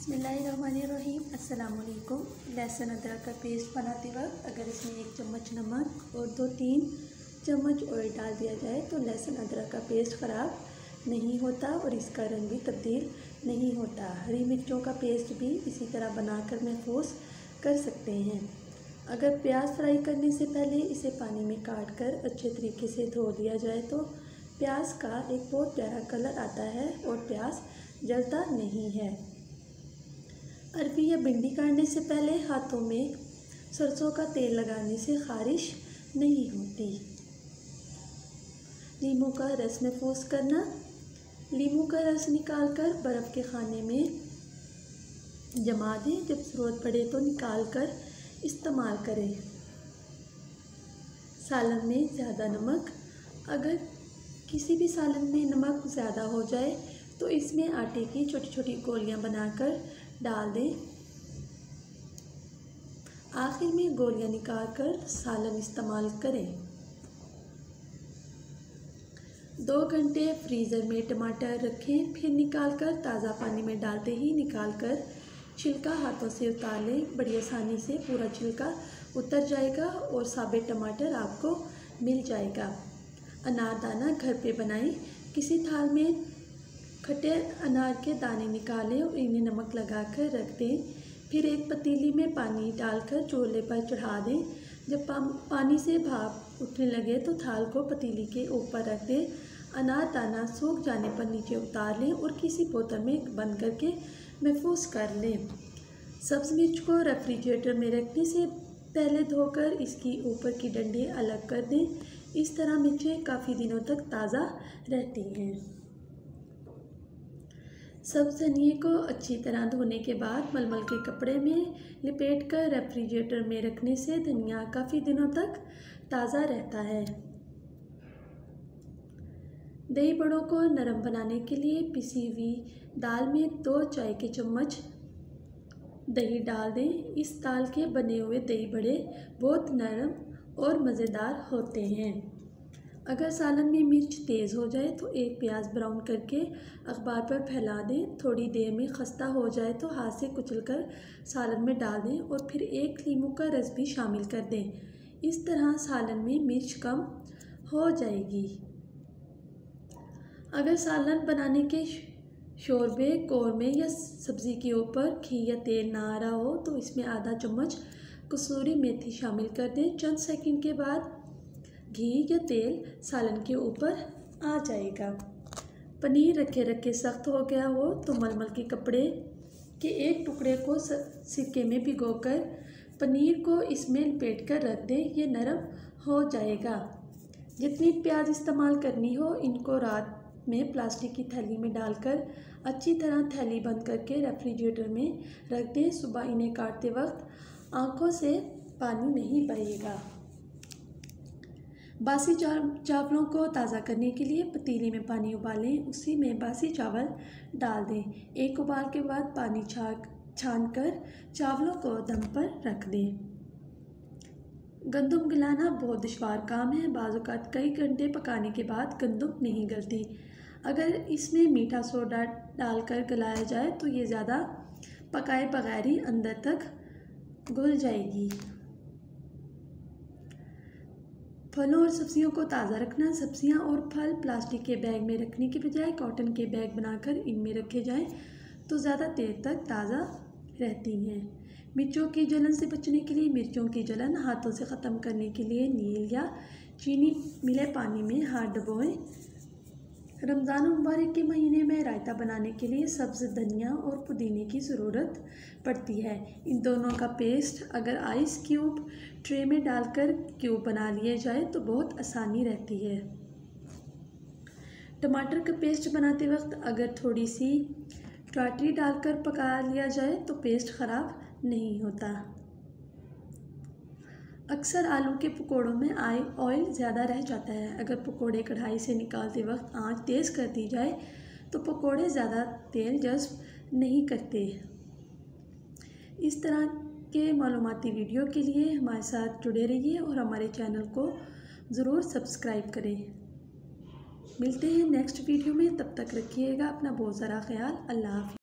बिस्मिल्लाहिर्रहमानिर्रहीम। अस्सलाम वालेकुम। लहसुन अदरक का पेस्ट बनाते वक्त अगर इसमें 1 चम्मच नमक और 2-3 चम्मच ऑयल डाल दिया जाए तो लहसुन अदरक का पेस्ट ख़राब नहीं होता और इसका रंग भी तब्दील नहीं होता। हरी मिर्चों का पेस्ट भी इसी तरह बनाकर महफूज कर सकते हैं। अगर प्याज फ्राई करने से पहले इसे पानी में काट कर अच्छे तरीके से धो लिया जाए तो प्याज का एक बहुत प्यारा कलर आता है और प्याज जलता नहीं है। अरबी या भिंडी काटने से पहले हाथों में सरसों का तेल लगाने से खारिश नहीं होती। नींबू का रस महफूज करना। नींबू का रस निकालकर बर्फ़ के खाने में जमा दें। जब ज़रूरत पड़े तो निकाल कर इस्तेमाल करें। सालन में ज़्यादा नमक। अगर किसी भी सालन में नमक ज़्यादा हो जाए तो इसमें आटे की छोटी छोटी गोलियां बनाकर डाल दें। आखिर में गोलियां निकालकर सालन इस्तेमाल करें। 2 घंटे फ्रीज़र में टमाटर रखें, फिर निकालकर ताज़ा पानी में डालते ही निकालकर छिलका हाथों से उतार लें। बड़ी आसानी से पूरा छिलका उतर जाएगा और साबुत टमाटर आपको मिल जाएगा। अनारदाना घर पे बनाएं। किसी थाल में खट्टे अनार के दाने निकालें और इन्हें नमक लगाकर रख दें। फिर एक पतीली में पानी डालकर चूल्हे पर चढ़ा दें। जब पानी से भाप उठने लगे तो थाल को पतीली के ऊपर रख दें। अनारदाना सूख जाने पर नीचे उतार लें और किसी बोतल में बंद करके महफूज कर लें। सब्ज़ मिर्च को रेफ्रिजरेटर में रखने से पहले धोकर इसकी ऊपर की डंडी अलग कर दें। इस तरह मिर्चें काफ़ी दिनों तक ताज़ा रहती हैं। सब्ज़ धनिए को अच्छी तरह धोने के बाद मलमल के कपड़े में लपेटकर रेफ्रिजरेटर में रखने से धनिया काफ़ी दिनों तक ताज़ा रहता है। दही बड़ों को नरम बनाने के लिए पिसी हुई दाल में 2 चाय के चम्मच दही डाल दें। इस दाल के बने हुए दही बड़े बहुत नरम और मज़ेदार होते हैं। अगर सालन में मिर्च तेज़ हो जाए तो एक प्याज ब्राउन करके अखबार पर फैला दें। थोड़ी देर में खस्ता हो जाए तो हाथ से कुचलकर सालन में डाल दें और फिर एक नींबू का रस भी शामिल कर दें। इस तरह सालन में मिर्च कम हो जाएगी। अगर सालन बनाने के शोरबे, कौरमे या सब्ज़ी के ऊपर घी या तेल ना आ रहा हो तो इसमें आधा चम्मच कसूरी मेथी शामिल कर दें। चंद सेकंड के बाद घी या तेल सालन के ऊपर आ जाएगा। पनीर रखे रखे सख्त हो गया हो तो मलमल के कपड़े के एक टुकड़े को सिरके में भिगोकर पनीर को इसमें लपेट कर रख दें। ये नरम हो जाएगा। जितनी प्याज इस्तेमाल करनी हो इनको रात में प्लास्टिक की थैली में डालकर अच्छी तरह थैली बंद करके रेफ्रिजरेटर में रख दें। सुबह इन्हें काटते वक्त आँखों से पानी नहीं बहेगा। बासी चावलों को ताज़ा करने के लिए पतीली में पानी उबालें, उसी में बासी चावल डाल दें। एक उबाल के बाद पानी छानकर चावलों को दम पर रख दें। गंदम गलाना बहुत दुश्वार काम है। बाज़ औक़ात कई घंटे पकाने के बाद गंदम नहीं गलती। अगर इसमें मीठा सोडा डालकर गलाया जाए तो ये ज़्यादा पकाए बगैर ही अंदर तक घुल जाएगी। फलों और सब्जियों को ताज़ा रखना। सब्जियां और फल प्लास्टिक के बैग में रखने के बजाय कॉटन के बैग बनाकर इनमें रखे जाएं तो ज़्यादा देर तक ताज़ा रहती हैं। मिर्चों की जलन से बचने के लिए मिर्चों की जलन हाथों से ख़त्म करने के लिए नील या चीनी मिले पानी में हाथ डुबोएं। रमज़ान मुबारक के महीने में रायता बनाने के लिए सब्ज़ धनिया और पुदीने की ज़रूरत पड़ती है। इन दोनों का पेस्ट अगर आइस क्यूब ट्रे में डालकर क्यूब बना लिए जाए तो बहुत आसानी रहती है। टमाटर का पेस्ट बनाते वक्त अगर थोड़ी सी टाटरी डालकर पका लिया जाए तो पेस्ट ख़राब नहीं होता। अक्सर आलू के पकोड़ों में ऑयल ज़्यादा रह जाता है। अगर पकोड़े कढ़ाई से निकालते वक्त आंच तेज़ कर दी जाए तो पकोड़े ज़्यादा तेल जज़्ब नहीं करते। इस तरह के मालूमाती वीडियो के लिए हमारे साथ जुड़े रहिए और हमारे चैनल को ज़रूर सब्सक्राइब करें। मिलते हैं नेक्स्ट वीडियो में। तब तक रखिएगा अपना बहुत सारा ख्याल। अल्लाह हाफ़िज़।